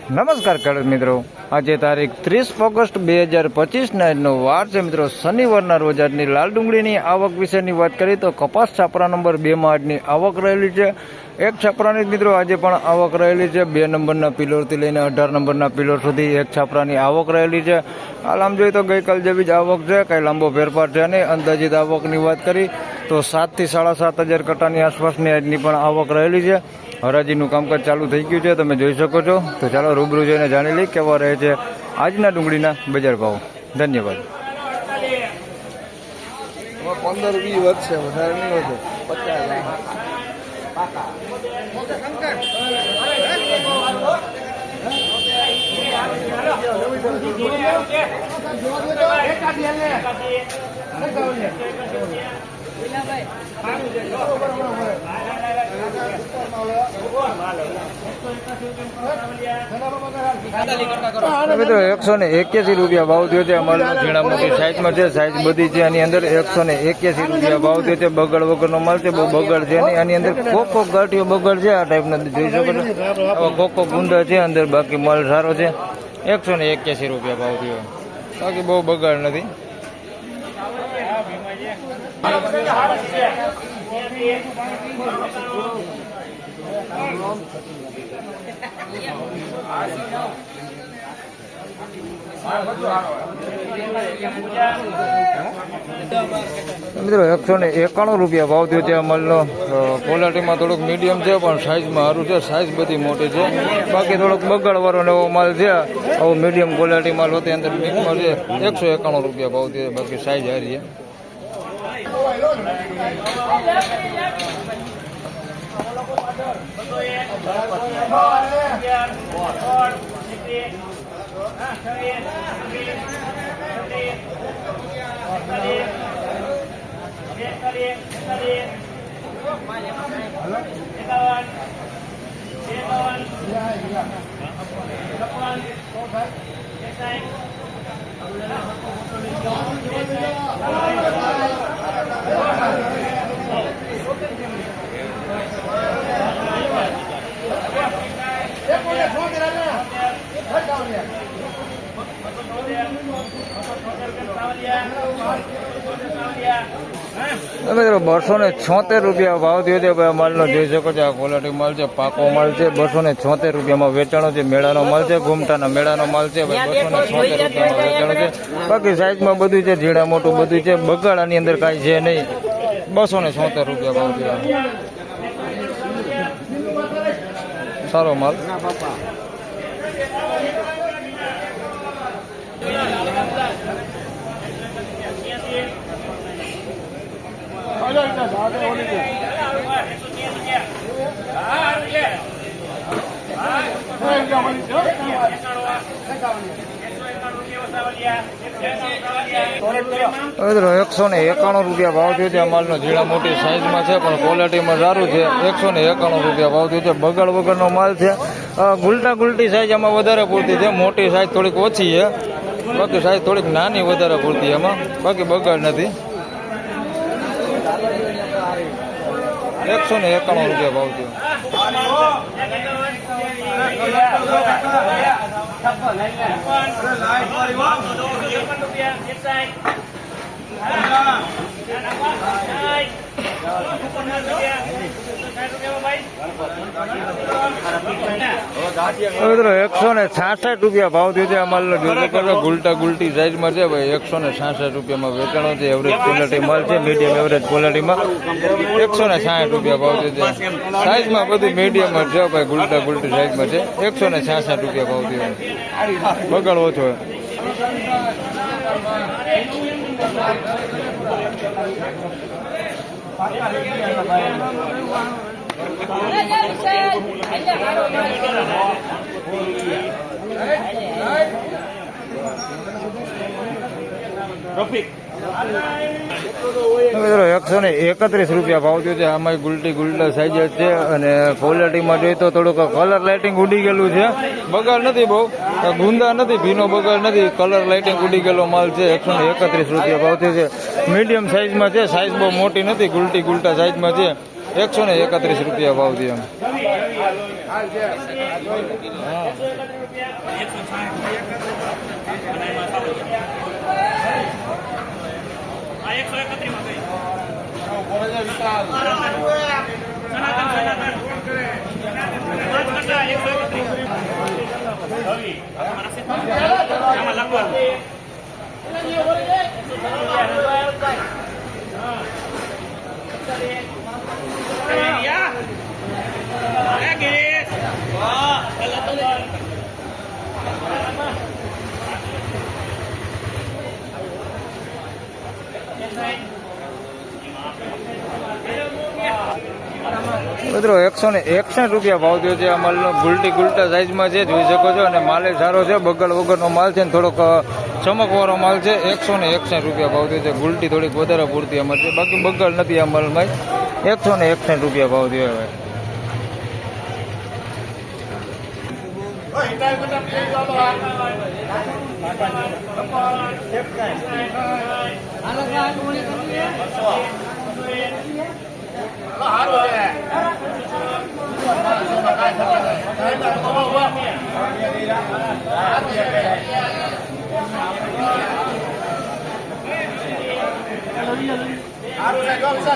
નમસ્કાર ખેડૂત મિત્રો, આજે તારીખ 30 ઓગસ્ટ 2025 આજનો વાર છે મિત્રો શનિવારના રોજ આજની લાલ ડુંગળીની આવક વિશેની વાત કરીએ તો કપાસ છાપરા નંબર 2 માં આજની આવક રહેલી છે. એક છાપરાની મિત્રો આજે પણ આવક રહેલી છે. 2 નંબરના પિલોરથી લઈને 18 નંબરના પિલોર સુધી એક છાપરાની આવક રહેલી છે. હાલ આમ જોઈએ તો ગઈકાલ જેવી જ આવક છે, કંઈ લાંબો ફેરફાર છે નહીં. અંદાજિત આવકની વાત કરી તો 7 થી 7.5 કટ્ટાની આસપાસની આજની પણ આવક રહેલી છે. હરાજીનું કામકાજ ચાલુ થઈ ગયું છે, તમે જોઈ શકો છો. તો ચાલો રૂબરૂ જઈને જાણી લઈ કેવા રહે છે આજના ડુંગળીના બજાર ભાવ. ધન્યવાદ. 15-20 વધશે, વધારે નહીં વધે. 181 રૂપિયા ભાવ થયો છે. અમારા ઝીણા મોટી સાઈઝમાં છે, સાઈઝ બધી છે. આની અંદર 181 રૂપિયા ભાવ થયો છે. બગડ વગરનો માલ છે, બહુ બગડ છે નહીં. આની અંદર કોકો ગાંઠિયો બગડ છે, આ ટાઈપના જોઈ શકો છો. કોકો ગુંદા છે અંદર, બાકી માલ સારો છે. 181 રૂપિયા ભાવ થયો, બાકી બહુ બગાડ નથી. મિત્રો 191 રૂપિયા ભાવ થયો છે. અમલનો ક્વોલિટીમાં થોડુંક મીડિયમ છે, પણ સાઇઝમાં સારું છે. સાઇઝ બધી મોટી છે, બાકી થોડોક બગાડવાળો એવો માલ છે. આવો મીડિયમ ક્વોલિટી માલ હોતી અંદર મિક્સમાં છે. 191 રૂપિયા ભાવ થયો, બાકી સાઇઝ સારી છે. મિત્રો 276 રૂપિયા ભાવ થયો છે. માલનો જોઈ શકો છો, આ ક્વોલિટી માલ છે, પાકો માલ છે. 276 રૂપિયામાં વેચાણો છે. મેળાનો માલ છે, ઘૂમટાના મેળાનો માલ છે. 276 રૂપિયામાં વેચાણો છે. બાકી સાઈઝમાં બધું છે, ઝીણા મોટું બધું છે. બગાડાની અંદર કાંઈ છે નહીં. 276 રૂપિયા ભાવ થયો, સારો માલ. મિત્રો 191 રૂપિયા ભાવ થયો છે. માલનો ઝીણા મોટી સાઈઝમાં છે, પણ ક્વોલિટીમાં સારું છે. 191 રૂપિયા ભાવ થયો છે. બગાડ વગરનો માલ છે. ગુલટા ગુલટી સાઈઝ એમાં વધારે પૂરતી છે. મોટી સાઈઝ થોડીક ઓછી છે, બાકી સાઈઝ થોડીક નાની વધારે પૂરતી એમાં, બાકી બગાડ નથી. 191 રૂપિયા ભાવ થયો. મિત્રો 166 રૂપિયા ભાવ થયો છે. માલનો જોઈ શકો ગુલટા ગુલટી સાઈઝમાં છે ભાઈ. 166 રૂપિયામાં વેચાણો છે. એવરેજ ક્વોલિટી માલ છે, મીડિયમ એવરેજ ક્વોલિટીમાં. 166 રૂપિયા ભાવ થયો છે. સાઈઝમાં બધું મીડિયમ જ છે ભાઈ, ગુલટા ગુલટી સાઈઝમાં છે. 166 રૂપિયા ભાવ થયો, બગાડ ઓછો. મિત્રો 131 રૂપિયા ભાવ થયો છે. આમાં ગુલટી ગુલટા સાઈઝ છે, અને ક્વોલિટીમાં જોઈએ તો થોડુંક કલર લાઇટિંગ ઉડી ગયેલું છે. બગાડ નથી, બહુ ગુંદા નથી, ભીનો બગાડ નથી. કલર લાઇટિંગ ઉડી ગયેલો માલ છે. 131 રૂપિયા ભાવ થયો છે. મીડિયમ સાઈઝમાં છે, સાઈઝ બહુ મોટી નથી, ગુલટી ગુલટા સાઈઝમાં છે. 131 રૂપિયા ભાવ થયો. મિત્રો 161 રૂપિયા ભાવ થયો છે. આ માલનો ગુલટા સાઈઝમાં છે, જોઈ શકો છો. અને માલે સારો છે, બગલ વગરનો માલ છે, થોડોક ચમકવાળો માલ છે. 161 રૂપિયા ભાવ થયો છે. ગુલટી થોડીક વધારે પૂરતી આમાં છે, બાકી બગલ નથી આ માલમાં. 161 રૂપિયા ભાવ થયો હવે.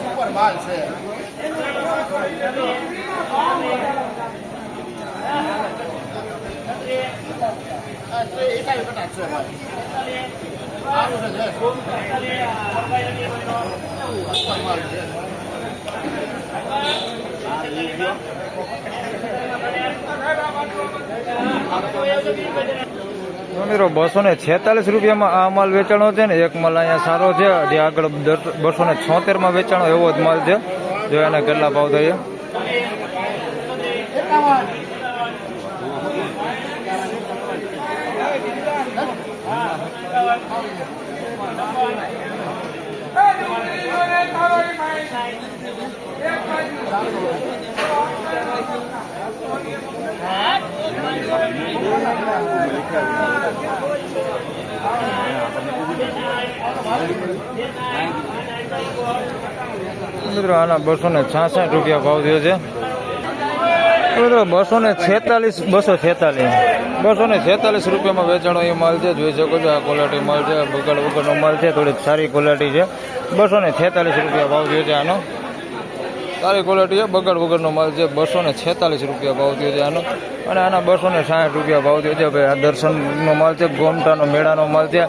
સુપર માલ છે. મિત્રો 246 રૂપિયામાં આ માલ વેચાણો છે ને. એક માલ અહીંયા સારો છે, જે આગળ 276 વેચાણો એવો જ માલ છે. જો એના કેટલા ભાવ થયા. મિત્રો આના 266 રૂપિયા ભાવ થયો છે. મિત્રો 246 રૂપિયામાં વેચાણો એ માલ છે. જોઈ શકો છો, આ ક્વોલિટી માલ છે, બગડ વગરનો માલ છે, થોડીક સારી ક્વોલિટી છે. 246 રૂપિયા ભાવ થયો છે આનો. સારી ક્વોલિટી છે, બગડ વગરનો માલ છે. 246 રૂપિયા ભાવ થયો છે આનો. અને આના 260 રૂપિયા ભાવ થયો છે. ભાઈ આ દર્શનનો માલ છે, ગોમટાનો મેળાનો માલ છે.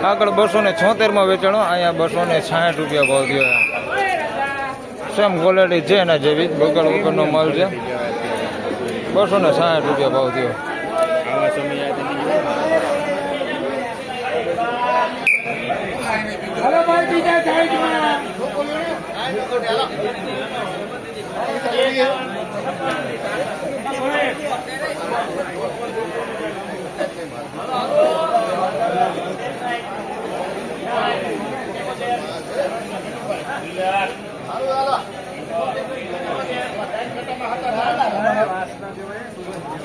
આગળ 276 વેચાણો, અહીંયા 260 રૂપિયા ભાવ થયો છે. સેમ ક્વોલિટી છે એના જેવી, બગડ વગરનો માલ છે. 260 રૂપિયા ભાવ થયો.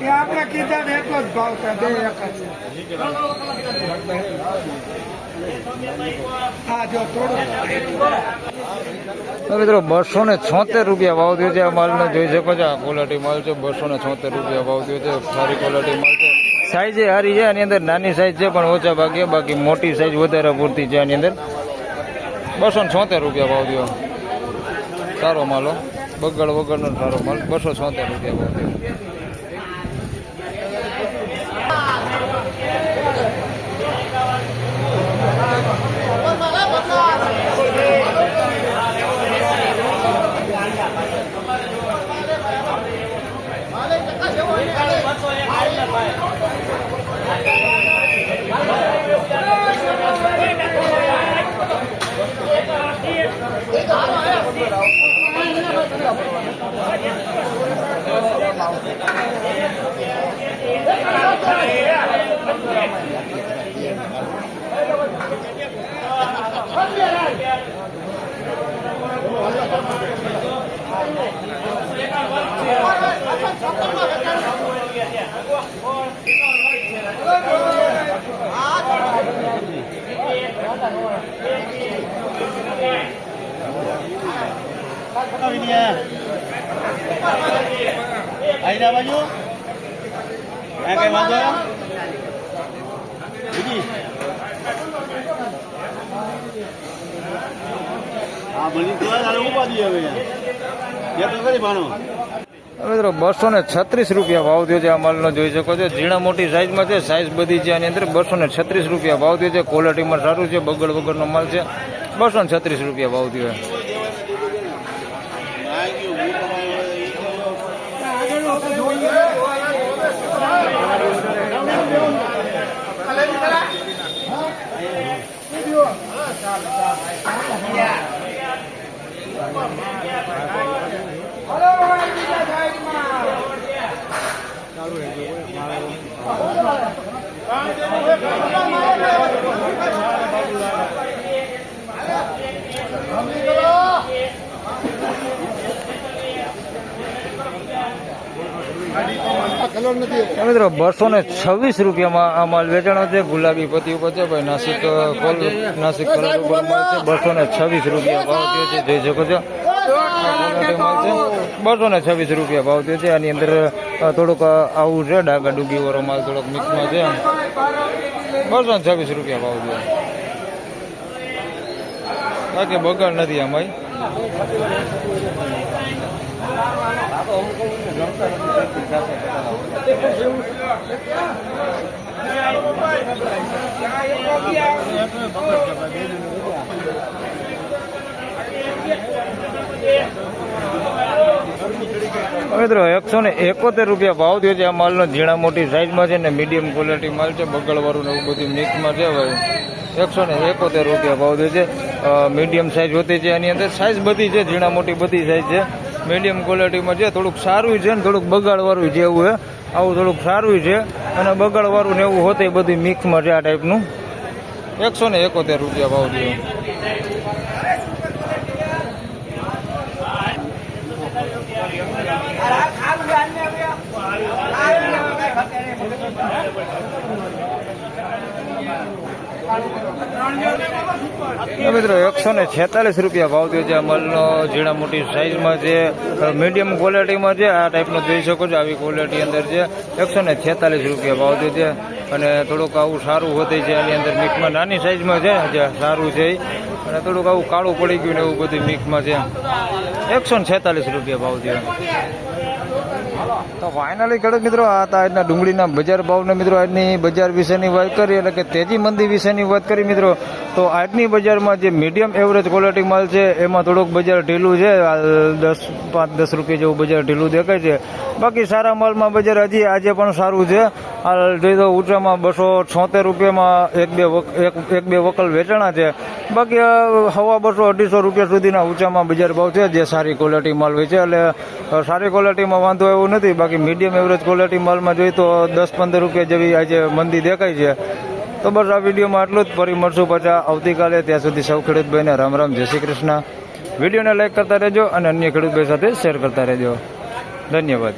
આપણે કીધા ને એટલો જ ભાવ છે. બે એક જ. હા જો થોડું મિત્રો 276 રૂપિયા ભાવ થયો છે આ માલનો. જોઈ શકો છો, આ ક્વોલિટી માલ છે. 276 રૂપિયા ભાવ થયો છે. સારી ક્વોલિટી માલ છે. સાઈઝ સારી છે. આની અંદર નાની સાઈઝ છે પણ ઓછા ભાગે, બાકી મોટી સાઈઝ વધારે પૂરતી છે આની અંદર. 276 રૂપિયા ભાવ થયો. સારો માલો, બગડ વગરનો સારો માલ. 276 રૂપિયા ભાવ થયો. આઈના બાજુ આ કઈ વાંધો બીજી હા બની તો આને ઉપાડી હવે યા તો કરી ભાણો મિત્રો 236 રૂપિયા ભાવ થયો છે આ માલનો જોઈ શકો છો ઝીણા મોટી સાઈઝમાં છે સાઈઝ બધી છે આની અંદર 236 રૂપિયા ભાવ થયો છે ક્વોલિટીમાં સારું છે બગડ વગરનો માલ છે 236 રૂપિયા ભાવ થયો મિત્રો 226 રૂપિયામાં આ માલ વેચાણો છે ગુલાબી પતિ ઉપર છે ભાઈ નાસિક કલર ઉપર માલ છે 226 રૂપિયા ભાવ થયો છે જોઈ શકો છો માલ છે 226 રૂપિયા ભાવ થયો છે આની અંદર થોડુંક આવું છે ડાગા ડુગી વાળો માલ થોડોક મિક્સમાં છે 226 રૂપિયા ભાવ થયો બાકી બગાડ નથી આમાં મિત્રો 171 રૂપિયા ભાવ થયો છે આ માલનો ઝીણા મોટી સાઈઝમાં છે ને મીડિયમ ક્વોલિટી માલ છે બગડવાળું ને એવું બધું મિક્સમાં છે ભાઈ 171 રૂપિયા ભાવ થયો છે મીડિયમ સાઈઝ હોતી છે એની અંદર સાઈઝ બધી છે ઝીણા મોટી બધી સાઈઝ છે મીડિયમ ક્વોલિટીમાં છે થોડુંક સારું છે ને થોડુંક બગાડવાળું છે એવું આવું થોડુંક સારું છે અને બગાડવાળું ને એવું હોતે બધું મિક્સમાં છે આ ટાઈપનું 171 રૂપિયા ભાવ થયો મિત્રો 146 રૂપિયા ભાવ થયો છે આ માલનો ઝીણા મોટી સાઈઝમાં છે મીડિયમ ક્વોલિટીમાં છે આ ટાઈપનો જોઈ શકો છો આવી ક્વોલિટી અંદર છે 146 રૂપિયા ભાવ થયો છે અને થોડુંક આવું સારું હોતે છે આની અંદર મિક્સમાં નાની સાઈઝમાં છે જે સારું છે અને થોડુંક આવું કાળું પડી ગયું ને એવું બધું મિક્સમાં છે 146 રૂપિયા ભાવ થયો તો ફાઇનલી ખેડૂત મિત્રો આ હતા આજના ડુંગળીના બજાર ભાવને મિત્રો આજની બજાર વિશેની વાત કરી એટલે કે તેજી મંદી વિશેની વાત કરી મિત્રો તો આજની બજારમાં જે મીડિયમ એવરેજ ક્વોલિટી માલ છે એમાં થોડુંક બજાર ઢીલું છે 5-10 રૂપિયા જેવું બજાર ઢીલું દેખાય છે બાકી સારા માલમાં બજાર હજી આજે પણ સારું છે હાલ જોઈએ તો ઊંચામાં 276 રૂપિયામાં એક બે વકલ વેચાણા છે બાકી 150-250 રૂપિયા સુધીના ઊંચામાં બજાર ભાવ છે જે સારી ક્વોલિટી માલ હોય છે એટલે સારી ક્વોલિટીમાં વાંધો એવું નથી બાકી મીડિયમ એવરેજ ક્વોલિટી માલમાં જોઈએ તો 10-15 રૂપિયા જેવી આજે મંદી દેખાય છે તો બસ આ વિડીયોમાં આટલું જ ફરી મળશું પાછા આવતીકાલે ત્યાં સુધી સૌ ખેડૂત ભાઈને રામ રામ જય શ્રી કૃષ્ણ વિડીયોને લાઈક કરતા રહેજો અને અન્ય ખેડૂત ભાઈ સાથે શેર કરતા રહેજો ધન્યવાદ